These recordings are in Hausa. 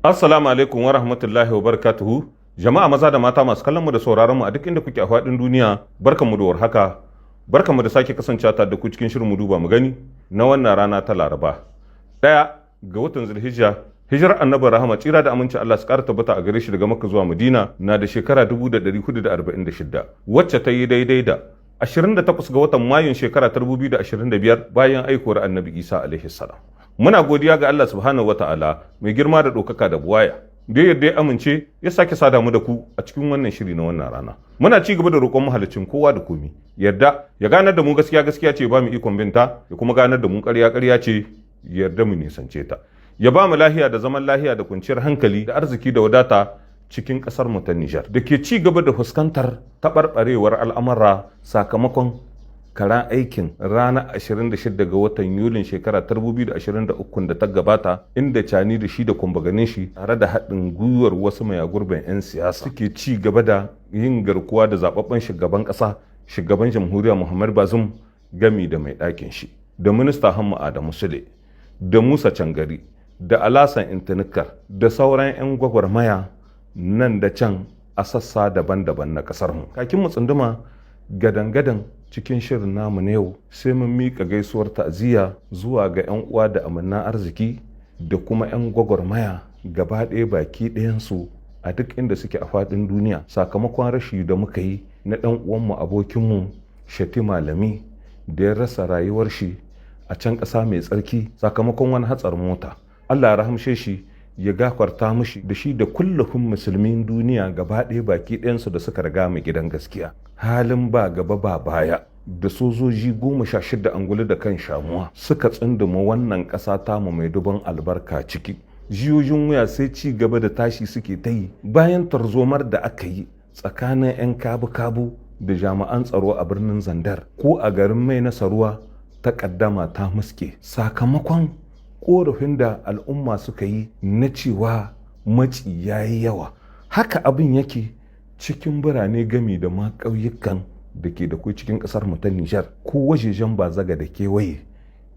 Assalamu alaikum wa rahmatullahi wa barakatuhu. Jama'a maza da mata masu kallon mu da sauraron mu a duk inda kuke a faɗin duniya, barkanmu da warhaka. Barkanmu da sake kasancewa tare da ku cikin shirin mu duba mu gani na wannan rana ta Laraba. Ɗaya ga watan Zulhijja, hijirar Annabi Rahama tsira da aminci Allah su ƙara tabbata a gare shi daga Makka zuwa Madina na da shekara 1446, wacce ta yi daidai da 28 ga watan Mayun shekara ta 2025 bayan aikuwar Annabi Isa alaihi salam. Muna godiya ga Allah subhanahu wata'ala mai girma da ɗaukaka da buwaya da yadda ya amince ya sake sada mu da ku a cikin wannan shiri na wannan rana. Muna ci gaba da roƙon mahalicin kowa da komi yadda ya ganar da mu gaskiya gaskiya ce ba mu ikon binta, ya kuma ganar da mu ƙarya ƙarya ce yarda mu nisance ta. Ya ba mu lahiya da zaman lahiya da kwanciyar hankali da arziki da wadata cikin ƙasar mu ta Nijar da ke ci gaba da fuskantar taɓarɓarewar al'amura sakamakon karan aikin ranar 26 ga watan Yulin shekara 2023 da ta gabata, inda Cani da shi da kumbaganin shi tare da haɗin gwiwar wasu mayagurben 'yan siyasa suke ci gaba da yin garkuwa da zababben shugaban ƙasa, shugaban jamhuriya Muhammad Bazoum, gami da mai ɗakin shi, da minista Hamma Adamu Sule, da Musa Cangari, da Alasan Intanikar, da sauran 'yan gwagwarmaya nan da can a sassa daban-daban na ƙasar mu. Kakin mu tsunduma gadan-gadan cikin shirin namu na yau, sai mun miƙa gaisuwar ta'aziyya zuwa ga 'yan uwa da amannan arziki da kuma 'yan gwagwarmaya gaba ɗaya baki ɗayansu a duk inda suke a faɗin duniya sakamakon rashi da muka yi na ɗan uwanmu abokinmu Shati Malami da ya rasa rayuwar shi a can ƙasa mai tsarki sakamakon wani hatsarin mota. Allah ya rahamshe shi, ya gafarta mishi da shi da kullum musulmin duniya gaba ɗaya baki ɗayansu da suka riga mu gidan gaskiya. Halin ba gaba ba baya da sojoji 16 angulu da kan shamuwa suka tsunduma wannan ƙasa tamu mai duban albarka ciki. Jiyoyin wuya sai ci gaba da tashi suke ta yi bayan tarzomar da aka yi tsakanin 'yan kabu-kabu da jami'an tsaro a birnin Zandar ko a garin Mai Nasaruwa ta ƙaddama ta muske sakamakon korafin da al'umma suka yi na cewa maci ya yi yawa. Haka abin yake cikin birane gami da ma ƙauyukan da ke da kai cikin ƙasar mu ta Nijar ko wajejen Bazaga da kewaye.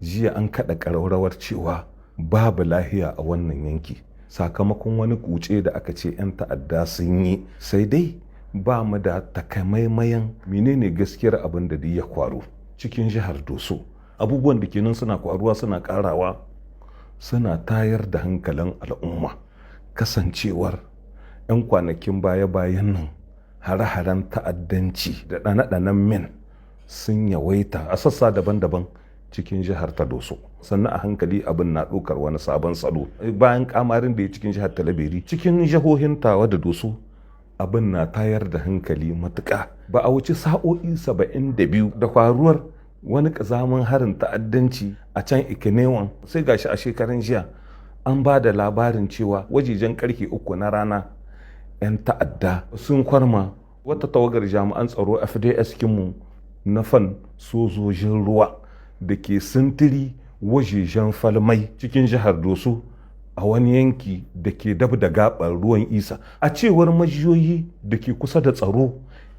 Jiya an kaɗa ƙararrawar cewa babu lahiya a wannan yanki sakamakon wani kuce da aka ce 'yan ta'adda sun yi, sai dai ba mu da takamaimayan menene gaskiyar abin da ya faru cikin jihar Doso. Abubuwan da kenan suna kwaruwa suna ƙarawa, suna tayar da hankalin al'umma kasancewar 'yan kwanakin baya-bayan nan hare-haren ta'addanci da ɗane-ɗanen min sun yawaita a sassa daban-daban cikin jihar ta Doso. Sannan a hankali abin na ɗaukar wani sabon salo bayan kamarin da ya cikin jihar Talabiri, cikin jihohin Tawa da Doso abin na tayar da hankali matuƙa. Ba a wuce sa'o'i 72 da faruwar wani ƙazamin harin ta'addanci a can Ikinewan sai gashi a shekaran jiya an ba da labarin cewa wajejen karfe 3 na rana 'yan ta'adda sun kwarma wata tawagar jami'an tsaro FDS kinmu na fan sojojin ruwa da ke sintiri wajejen Falmai cikin jihar Doso a wani yanki da ke dab da gabar ruwan Isa. A cewar majiyoyi da ke kusa da tsaro,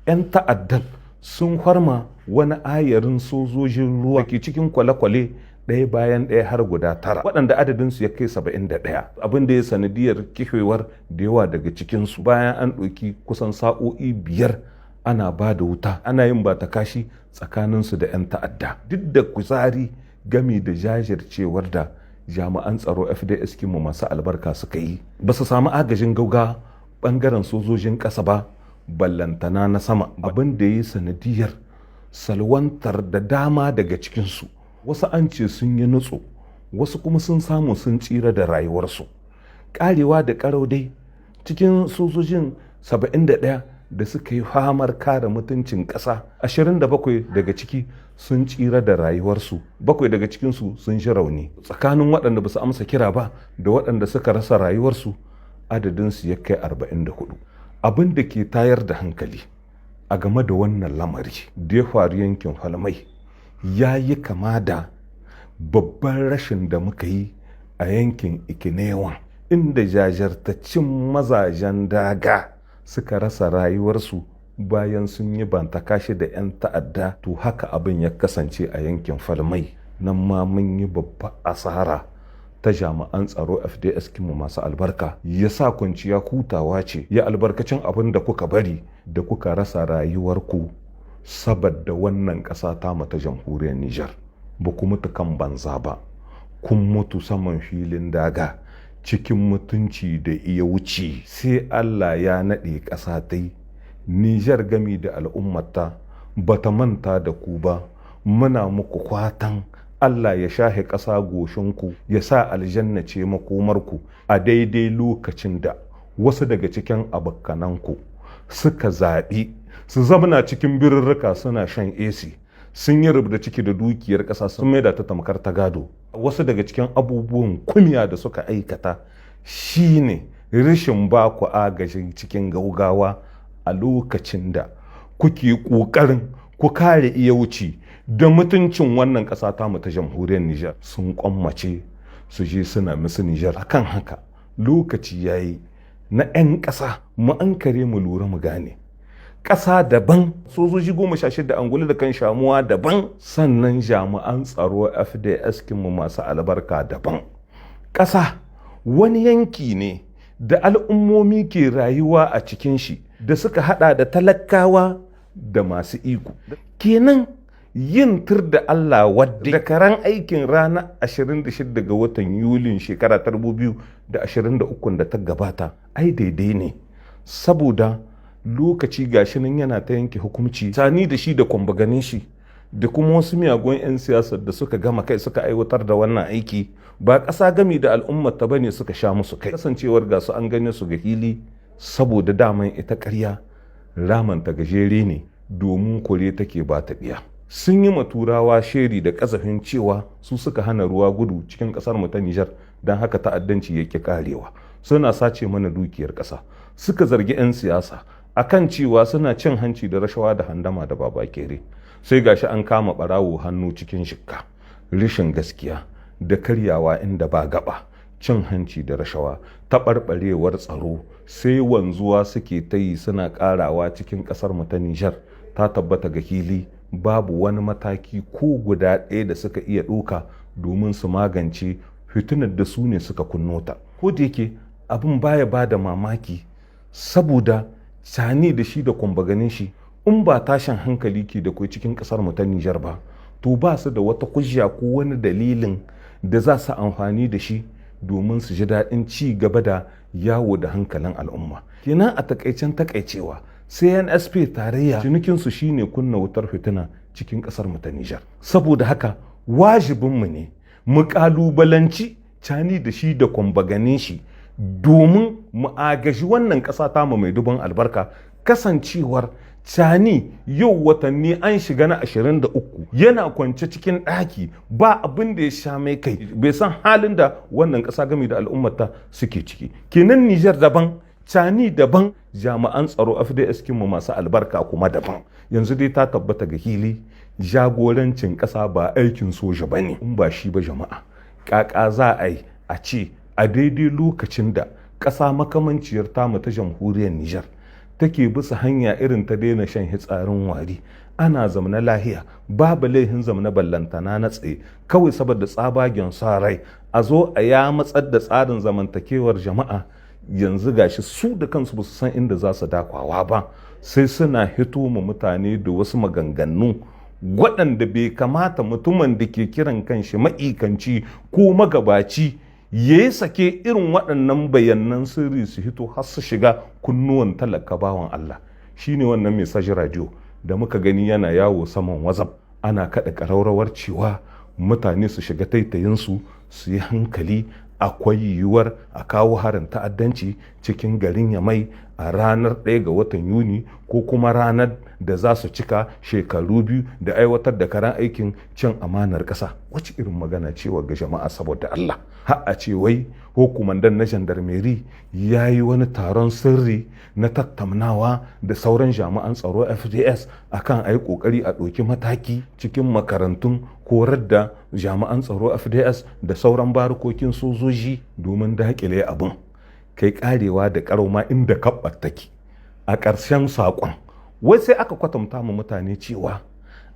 'yan ta'addan sun kwarma wani ayarin sojojin ruwa ke cikin kwale-kwale ɗaya bayan ɗaya har guda 9 waɗanda adadinsu ya kai 71, abin da ya sanadiyar kifewar da yawa daga cikinsu bayan an ɗauki kusan sa'o'i 5 ana ba da wuta ana yin ba ta kashi tsakaninsu da 'yan ta'adda. Duk da kuzari gami da jajircewar da jami'an tsaro FDS kinmu masu albarka suka yi, ba su samu agajin gauga ɓangaren sojojin ƙasa ba ballantana na sama, abin da ya yi sanadiyar salwantar da dama daga cikinsu. Wasu an ce sun yi nutso, wasu kuma sun samu sun tsira da rayuwarsu. Karewa da karau dai cikin sojojin 71 da suka yi famar kare mutuncin ƙasa, 27 daga ciki sun tsira da rayuwarsu, 7 daga cikinsu sun ji rauni. Tsakanin waɗanda ba su amsa kira ba da waɗanda suka rasa rayuwarsu adadinsu ya kai 44. Abin da ke tayar da hankali a game da wannan lamari da ya faru yankin Falmai ya yi kama da babban rashin da muka yi a yankin Ikinewan, inda jajirtaccen mazajen daga suka rasa rayuwarsu bayan sun yi bantakashi da 'yan ta'adda. To haka abin ya kasance a yankin Falmai, nan ma mun yi babba asara ta jami'an tsaro FDS kinmu masu albarka, ya sa kwanciya hutawa ce, ya albarkacin abin da kuka bari da kuka rasa rayuwarku saboda wannan ƙasa ta ta jamhuriyar Nijar. Ba ku mutu kan banza ba, kun mutu saman filin daga cikin mutunci da iya wuce. Sai Allah ya naɗe ƙasa ta yi, Nijar gami da al'ummata ba ta manta da ku ba. Muna muku kwatan Allah ya shahe ƙasa goshinku, ya sa aljanna ce makomarku a daidai lokacin da wasu daga cikin abokananku suka zaɓi su zamana cikin birrika suna shan AC, sun yi rubda ciki da dukiyar ƙasa sun maida ta tamkar ta gado. Wasu daga cikin abubuwan kumiya da suka aikata shine rashin ba ku agajin cikin gaugawa a lokacin da kuke ƙoƙarin ku kare iya wuce da mutuncin wannan ƙasa ta mu ta jamhuriyar Nijar. Sun kwammace su je suna musu Nijar. Akan haka lokaci yayi na 'yan ƙasa mu ankare mu lura mu gane. Ƙasa daban, sojoji 16 angulu da kan shamuwa daban, sannan jami'an tsaro FDS kinmu masu albarka daban. Ƙasa wani yanki ne da al'ummomi ke rayuwa a cikin shi, da suka hada da talakawa da masu iko. Kenan yin tur da Allah wadda da karan aikin ranar 26 ga watan Yulin shekara 2023 da ta gabata ai daidai ne, saboda lokaci gashi nan yana ta yanke hukunci. Sani da shi da kwambaganin shi da kuma wasu miyagun 'yan siyasar da suka gama kai suka aiwatar da wannan aiki, ba ƙasa gami da al'ummata bane suka sha musu kai. Kasancewar gasu an gane su ga hili, saboda daman ita ƙarya ramanta gajere ne, domin kore take ba ta ɗiya. Sun yi maturawa sheri da kasafin cewa su suka hana ruwa gudu cikin kasar mu ta Nijar, don haka ta'addanci yake karewa. Suna sace mana dukiyar ƙasa. Suka zargi 'yan siyasa akan cewa suna cin hanci da rashawa da handama da babakere. Sai gashi an kama barawo hannu cikin shikka. Rishin gaskiya da karyawa inda ba gaba, cin hanci da rashawa, taɓarɓarewar tsaro sai wanzuwa suke ta yi suna ƙarawa cikin ƙasar mu ta Nijar. Ta tabbata ga hili babu wani mataki ko guda ɗaya da suka iya ɗauka domin su magance fitinar da su ne suka kunno ta. Ko da yake abin baya ba da mamaki, saboda Sani da shi da kwambaganin shi in ba tashin hankali ke da kai cikin ƙasar mu ta Nijar ba, to ba su da wata hujja ko wani dalilin da za su amfani da shi domin su ji daɗin ci gaba da yawo da hankalin al'umma. Kenan a takaicen takaicewa, CNSP tarayya cinikinsu shine kunna wutar fitina cikin ƙasar mu ta Nijar. Saboda haka wajibinmu ne mu ƙalubalanci Sani da shi da kwambaganin shi domin mu agaji wannan ƙasa ta mu mai dubin albarka. Kasancewar Sani yau watanni an shiga na 23 yana kwance cikin ɗaki, ba abin da ya sha mai kai, bai san halin da wannan ƙasa gami da al'ummata suke ciki. Kenan Nijar daban, Sani daban, jami'an tsaro FDS kinmu masu albarka kuma daban. Yanzu dai ta tabbata ga hili, jagorancin ƙasa ba aikin soja ba ne. In ba shi ba jama'a, ƙaƙa za a yi a ce a daidai lokacin da ƙasa makamanciyar tamu ta jamhuriyar Nijar take bisa hanya irin ta daina shan hitsarin wari, ana zamana lahiya, babu laihin zamana ballantana na tsaye, kawai saboda tsabagen sa rai a zo a ya matsar da tsarin zamantakewar jama'a. Yanzu gashi su da kansu ba su san inda za su dakwawa ba, sai suna hito ma mutane da wasu maganganu waɗanda bai kamata mutumin da ke kiran kanshi ma'ikanci ko magabaci ya yi sake irin waɗannan bayanan sirri su hito har su shiga kunnuwan talaka bawan Allah. Shine wannan message radio da muka gani yana yawo saman WhatsApp, ana kaɗa ƙararrawar cewa mutane su shiga taitayinsu su yi hankali, akwai yiwuwar a kawo harin ta'addanci cikin garin Yamai a ranar 1 ga watan Yuni, ko kuma ranar da za su cika shekaru 2 da aiwatar da karan aikin cin amanar ƙasa. Wace irin magana cewa ga jama'a saboda Allah? Har a ce wai ko kumandan na jandarmeri ya yi wani taron sirri na tattaunawa da sauran jami'an tsaro FDS akan a yi ƙoƙari a ɗauki mataki cikin makarantun horar da jami'an tsaro FDS da sauran barikokin sojoji domin daƙile abin. Kai karewa da ƙarauma inda kabbar take. A ƙarshen saƙon wai sai aka kwatanta mu mutane cewa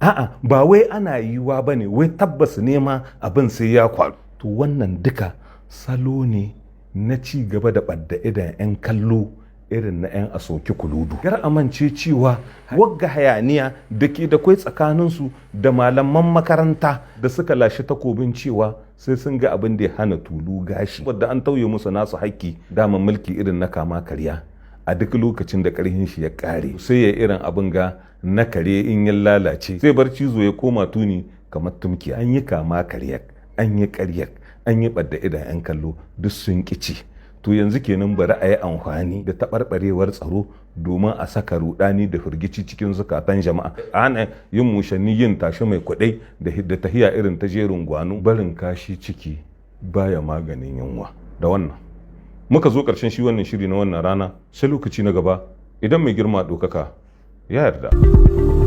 a'a ba wai ana yiwa bane, wai tabbas nema abin sai ya kwaru. To wannan duka salo ne na ci gaba da ɓadda idan 'yan kallo irin na 'yan asoki kuludu. Kar amince cewa wagga hayaniya da ke da kwai tsakaninsu da malaman makaranta da suka lashe takobin cewa sai sun ga abin da ya hana tulu gashi, wadda an tauye musu nasu haƙƙi, dama mulki irin na kama karya a duk lokacin da ƙarhin shi ya ƙare sai ya irin abin ga na kare in ya lalace sai bar cizo ya koma tuni kamar tumki. An yi kama karyak, an yi ƙaryak, an yi ɓadda idan 'yan kallo duk sun ƙici. To yanzu kenan bari a yi amfani da taɓarɓarewar tsaro domin a saka rudani da firgici cikin zukatan jama'a, a hana yin mushanni, yin tashi mai kuɗai da tahiya irin ta jerin gwano. Barin kashi ciki baya maganin yunwa. Da wannan muka zo ƙarshen shi wannan shiri na wannan rana, sai lokaci na gaba idan mai girma ɗaukaka ya yarda.